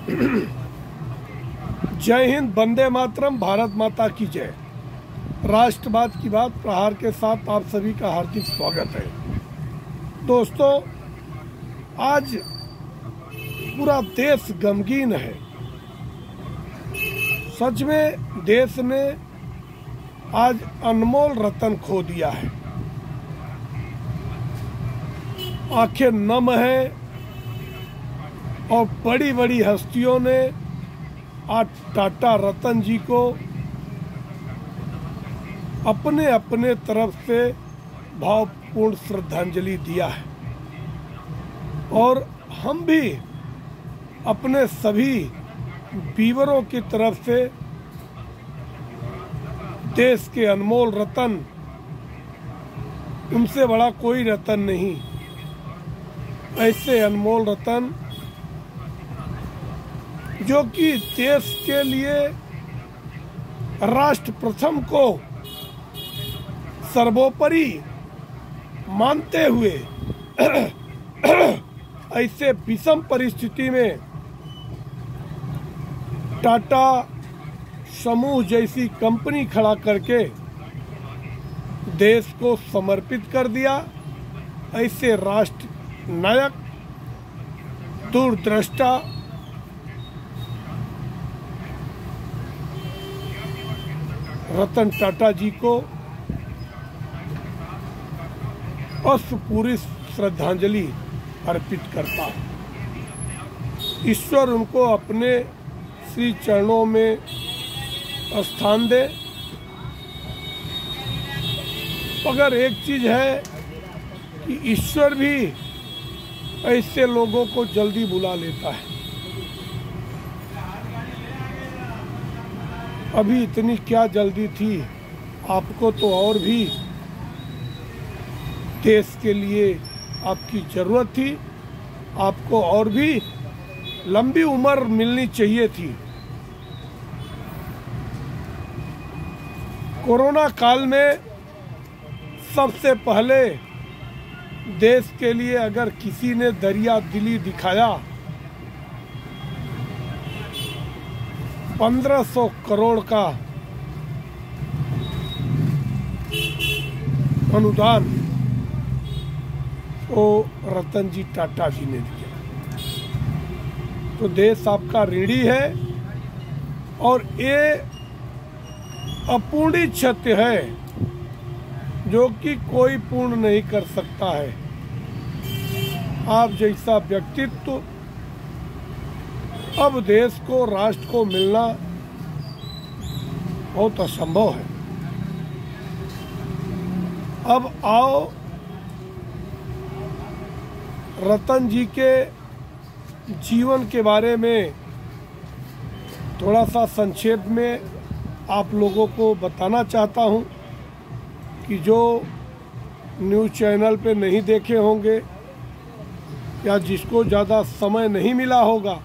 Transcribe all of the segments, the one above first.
जय हिंद, वंदे मातरम, भारत माता की जय। राष्ट्रवाद की बात प्रहार के साथ आप सभी का हार्दिक स्वागत है। दोस्तों, आज पूरा देश गमगीन है। सच में देश ने आज अनमोल रतन खो दिया है। आंखें नम है और बड़ी बड़ी हस्तियों ने आज टाटा रतन जी को अपने अपने तरफ से भावपूर्ण श्रद्धांजलि दिया है और हम भी अपने सभी वीरों की तरफ से देश के अनमोल रतन, उनसे बड़ा कोई रतन नहीं, ऐसे अनमोल रतन जो कि देश के लिए राष्ट्र प्रथम को सर्वोपरि मानते हुए ऐसे विषम परिस्थिति में टाटा समूह जैसी कंपनी खड़ा करके देश को समर्पित कर दिया। ऐसे राष्ट्र नायक, दूरदृष्टा, रतन टाटा जी को अश्रुपूरी श्रद्धांजलि अर्पित करता हूँ। ईश्वर उनको अपने श्री चरणों में स्थान दे। मगर एक चीज है कि ईश्वर भी ऐसे लोगों को जल्दी बुला लेता है। अभी इतनी क्या जल्दी थी, आपको तो और भी देश के लिए आपकी जरूरत थी, आपको और भी लंबी उम्र मिलनी चाहिए थी। कोरोना काल में सबसे पहले देश के लिए अगर किसी ने दरिया दिली दिखाया, 1500 करोड़ का अनुदान वो रतन जी टाटा जी ने दिया। तो देश आपका ऋणी है और ये अपूर्णी क्षति है जो कि कोई पूर्ण नहीं कर सकता है। आप जैसा व्यक्तित्व अब देश को, राष्ट्र को मिलना बहुत असंभव है। अब आओ रतन जी के जीवन के बारे में थोड़ा सा संक्षेप में आप लोगों को बताना चाहता हूं कि जो न्यूज़ चैनल पे नहीं देखे होंगे या जिसको ज़्यादा समय नहीं मिला होगा,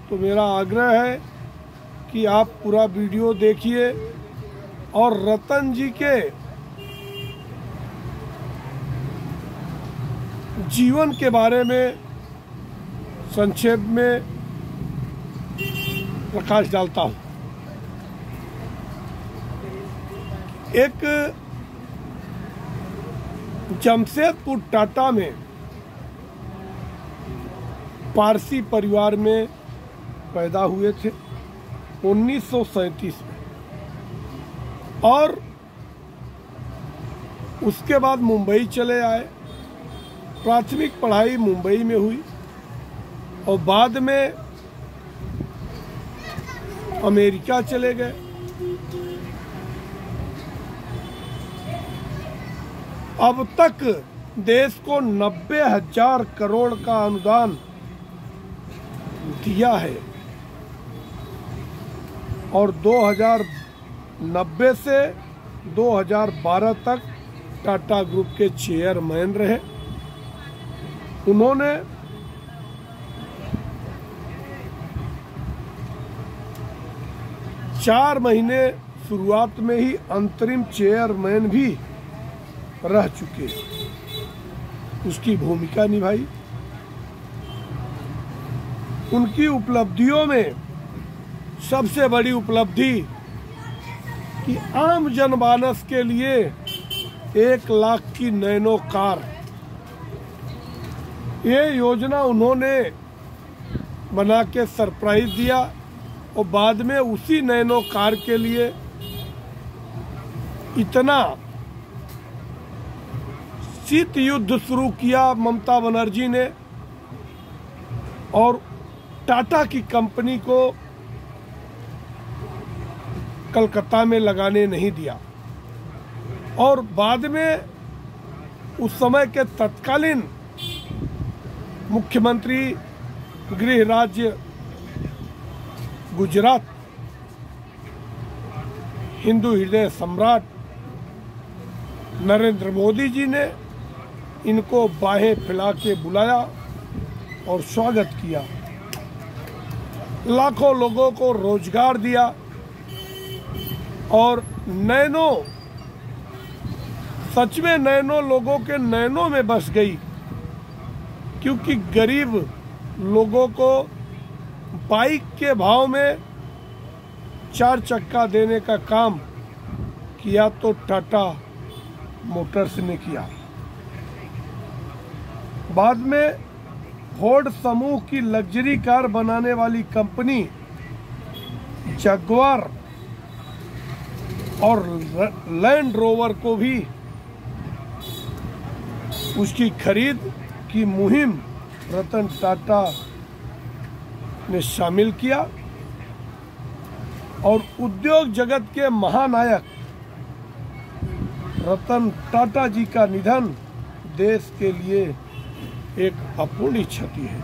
तो मेरा आग्रह है कि आप पूरा वीडियो देखिए और रतन जी के जीवन के बारे में संक्षेप में प्रकाश डालता हूं। एक जमशेदपुर टाटा में पारसी परिवार में पैदा हुए थे 1937 में और उसके बाद मुंबई चले आए। प्राथमिक पढ़ाई मुंबई में हुई और बाद में अमेरिका चले गए। अब तक देश को 90,000 करोड़ का अनुदान दिया है और 2090 से 2012 तक टाटा ग्रुप के चेयरमैन रहे। उन्होंने चार महीने शुरुआत में ही अंतरिम चेयरमैन भी रह चुके, उसकी भूमिका निभाई। उनकी उपलब्धियों में सबसे बड़ी उपलब्धि कि आम जनमानस के लिए 1 लाख की नैनो कार, ये योजना उन्होंने बना के सरप्राइज दिया और बाद में उसी नैनो कार के लिए इतना शीत युद्ध शुरू किया ममता बनर्जी ने और टाटा की कंपनी को कलकत्ता में लगाने नहीं दिया। और बाद में उस समय के तत्कालीन मुख्यमंत्री गृह राज्य गुजरात, हिंदू हृदय सम्राट नरेंद्र मोदी जी ने इनको बाहें फैला के बुलाया और स्वागत किया, लाखों लोगों को रोजगार दिया और नैनो, सच में नैनो लोगों के नैनो में बस गई, क्योंकि गरीब लोगों को बाइक के भाव में 4 चक्का देने का काम किया तो टाटा मोटर्स ने किया। बाद में फोर्ड समूह की लग्जरी कार बनाने वाली कंपनी जगुआर और लैंड रोवर को भी उसकी खरीद की मुहिम रतन टाटा ने शामिल किया और उद्योग जगत के महानायक रतन टाटा जी का निधन देश के लिए एक अपूर्णीय क्षति है।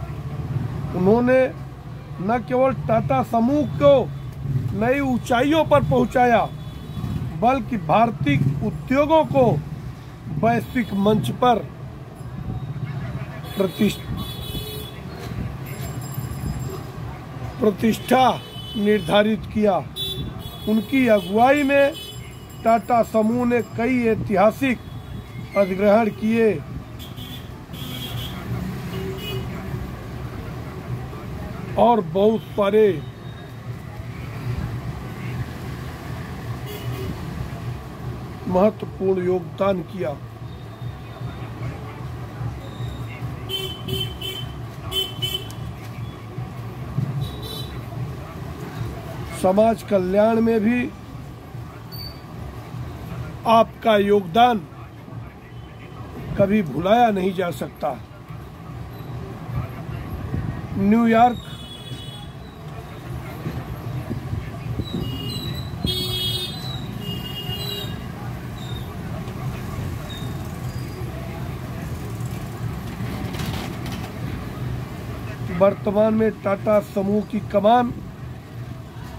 उन्होंने न केवल टाटा समूह को नई ऊंचाइयों पर पहुंचाया, बल्कि भारतीय उद्योगों को वैश्विक मंच पर प्रतिष्ठा निर्धारित किया। उनकी अगुवाई में टाटा समूह ने कई ऐतिहासिक अधिग्रहण किए और बहुत सारे महत्वपूर्ण योगदान किया। समाज कल्याण में भी आपका योगदान कभी भुलाया नहीं जा सकता। न्यूयॉर्क वर्तमान में टाटा समूह की कमान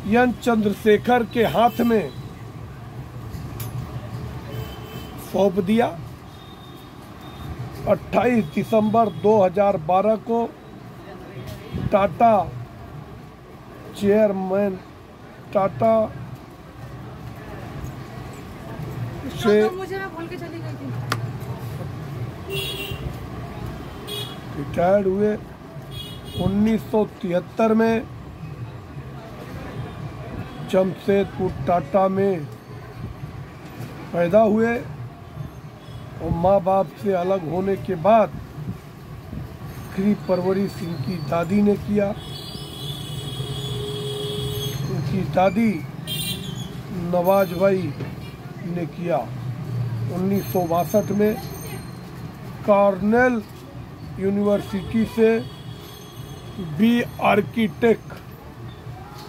एन चंद्रशेखर के हाथ में सौंप दिया। 28 दिसंबर 2012 को टाटा चेयरमैन टाटा से रिटायर्ड हुए। 1973 में जमशेदपुर टाटा में पैदा हुए और माँ बाप से अलग होने के बाद गृह परवरिश इनकी दादी ने किया। उनकी दादी नवाज भाई ने किया। 1962 में कॉर्नेल यूनिवर्सिटी से बी आर्किटेक्ट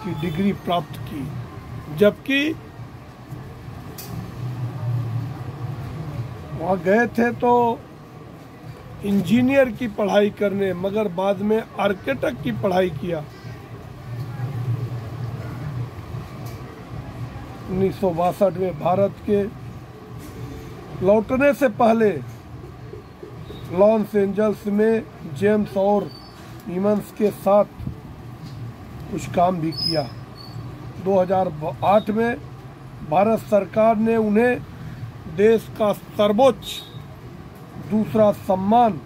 की डिग्री प्राप्त की, जबकि वहाँ गए थे तो इंजीनियर की पढ़ाई करने, मगर बाद में आर्किटेक्ट की पढ़ाई किया। 1962 में भारत के लौटने से पहले लॉस एंजल्स में जेम्स और ईमन्स के साथ कुछ काम भी किया। 2008 में भारत सरकार ने उन्हें देश का सर्वोच्च दूसरा सम्मान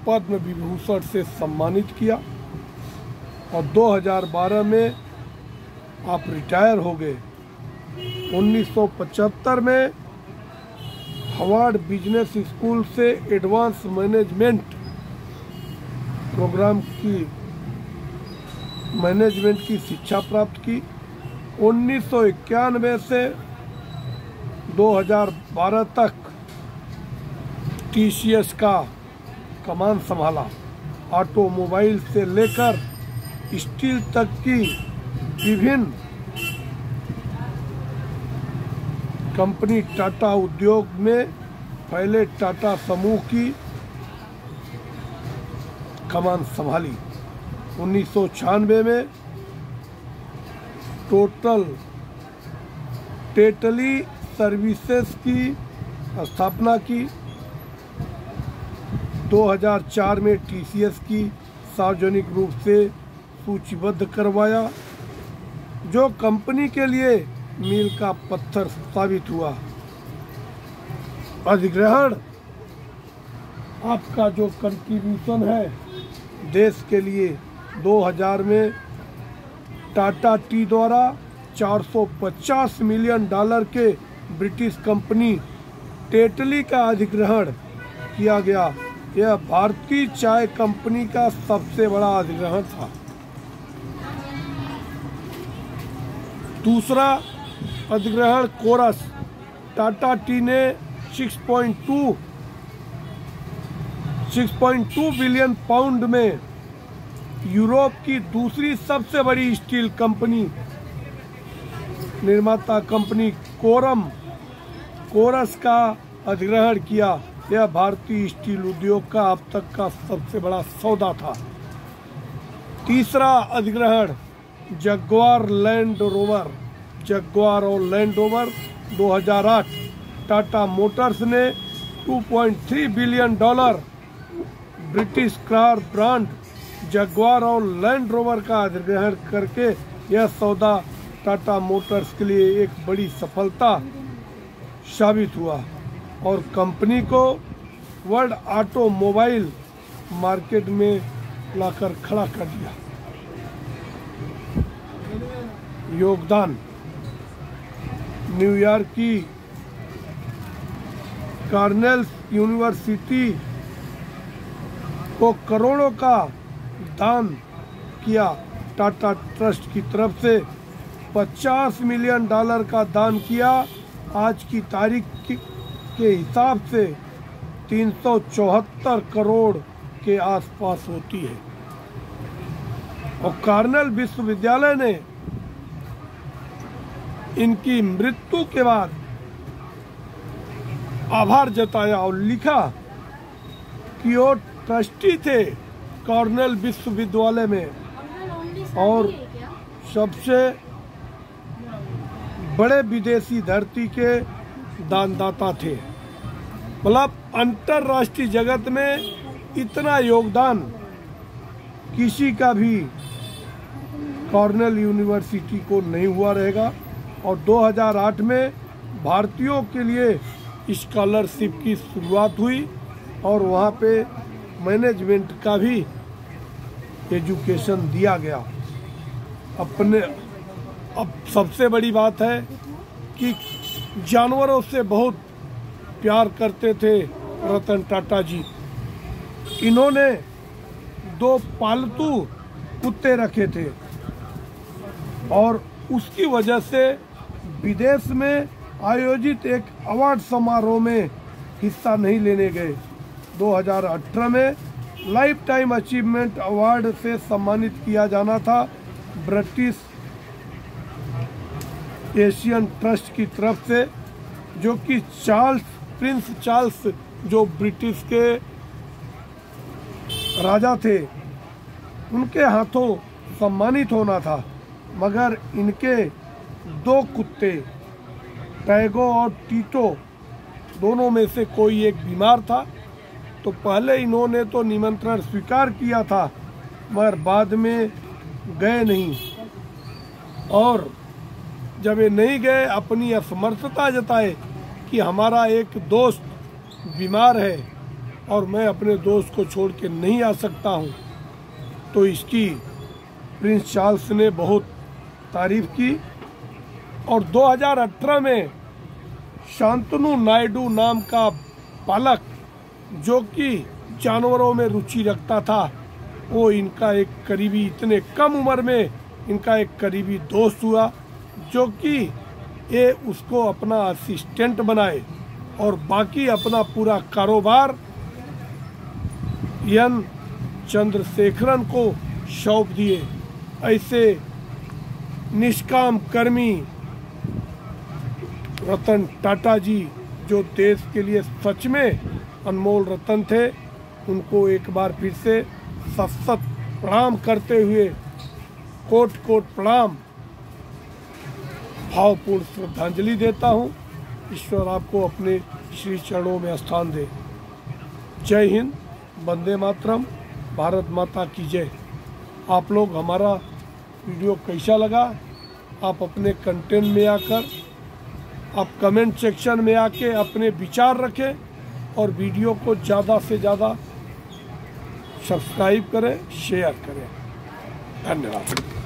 पद्म विभूषण से सम्मानित किया। और 2012 में आप रिटायर हो गए। 1975 में हार्वर्ड बिजनेस स्कूल से एडवांस मैनेजमेंट प्रोग्राम की मैनेजमेंट की शिक्षा प्राप्त की। 1991 से 2012 तक टीसीएस का कमान संभाला। ऑटोमोबाइल से लेकर स्टील तक की विभिन्न कंपनी टाटा उद्योग में पहले टाटा समूह की कमान संभाली। 1996 में टेटली सर्विसेज की स्थापना की। 2004 में टीसीएस की सार्वजनिक रूप से सूचीबद्ध करवाया, जो कंपनी के लिए मील का पत्थर साबित हुआ। अधिग्रहण आपका जो कंट्रीब्यूशन है देश के लिए, 2000 में टाटा टी द्वारा $450 मिलियन के ब्रिटिश कंपनी टेटली का अधिग्रहण किया गया। यह भारतीय चाय कंपनी का सबसे बड़ा अधिग्रहण था। दूसरा अधिग्रहण कोरस। टाटा टी ने 6.2 बिलियन पाउंड में यूरोप की दूसरी सबसे बड़ी स्टील कंपनी निर्माता कंपनी कोरस का अधिग्रहण किया। यह भारतीय स्टील उद्योग का अब तक का सबसे बड़ा सौदा था। तीसरा अधिग्रहण जगुआर और लैंड रोवर 2008। टाटा मोटर्स ने $2.3 billion British car brand Jaguar और लैंड रोवर का अधिग्रहण करके यह सौदा टाटा मोटर्स के लिए एक बड़ी सफलता साबित हुआ और कंपनी को वर्ल्ड ऑटोमोबाइल मार्केट में लाकर खड़ा कर दिया। योगदान। न्यूयॉर्क की कॉर्नेल यूनिवर्सिटी को करोड़ों का दान किया। टाटा ट्रस्ट की तरफ से $50 मिलियन का दान किया। आज की तारीख के हिसाब से 374 करोड़ के आसपास होती है। और कॉर्नेल विश्वविद्यालय ने इनकी मृत्यु के बाद आभार जताया और लिखा कि वो ट्रस्टी थे कॉर्नेल विश्वविद्यालय में और सबसे बड़े विदेशी धरती के दानदाता थे। मतलब अंतर्राष्ट्रीय जगत में इतना योगदान किसी का भी कॉर्नेल यूनिवर्सिटी को नहीं हुआ रहेगा। और 2008 में भारतीयों के लिए स्कॉलरशिप की शुरुआत हुई और वहाँ पे मैनेजमेंट का भी एजुकेशन दिया गया। अब सबसे बड़ी बात है कि जानवरों से बहुत प्यार करते थे रतन टाटा जी। इन्होंने 2 पालतू कुत्ते रखे थे और उसकी वजह से विदेश में आयोजित एक अवार्ड समारोह में हिस्सा नहीं लेने गए। 2018 में लाइफ टाइम अचीवमेंट अवार्ड से सम्मानित किया जाना था ब्रिटिश एशियन ट्रस्ट की तरफ से, जो कि प्रिंस चार्ल्स जो ब्रिटिश के राजा थे उनके हाथों सम्मानित होना था। मगर इनके 2 कुत्ते टैगो और टीटो दोनों में से कोई एक बीमार था, तो पहले इन्होंने तो निमंत्रण स्वीकार किया था मगर बाद में गए नहीं। और जब ये नहीं गए, अपनी असमर्थता जताए कि हमारा एक दोस्त बीमार है और मैं अपने दोस्त को छोड़ के नहीं आ सकता हूँ, तो इसकी प्रिंस चार्ल्स ने बहुत तारीफ की। और 2018 में शांतनु नायडू नाम का बालक जो कि जानवरों में रुचि रखता था, वो इनका एक करीबी, इतने कम उम्र में इनका एक करीबी दोस्त हुआ, जो कि ये उसको अपना असिस्टेंट बनाए और बाकी अपना पूरा कारोबार एन चंद्रशेखरन को सौंप दिए। ऐसे निष्काम कर्मी रतन टाटा जी, जो देश के लिए सच में अनमोल रतन थे, उनको एक बार फिर से सत प्रणाम करते हुए कोट कोट प्रणाम, भावपूर्ण श्रद्धांजलि देता हूँ। ईश्वर आपको अपने श्री चरणों में स्थान दे। जय हिंद, वंदे मातरम, भारत माता की जय। आप लोग हमारा वीडियो कैसा लगा, आप अपने कंटेंट में आकर, आप कमेंट सेक्शन में आके अपने विचार रखें और वीडियो को ज़्यादा से ज़्यादा सब्सक्राइब करें, शेयर करें। धन्यवाद।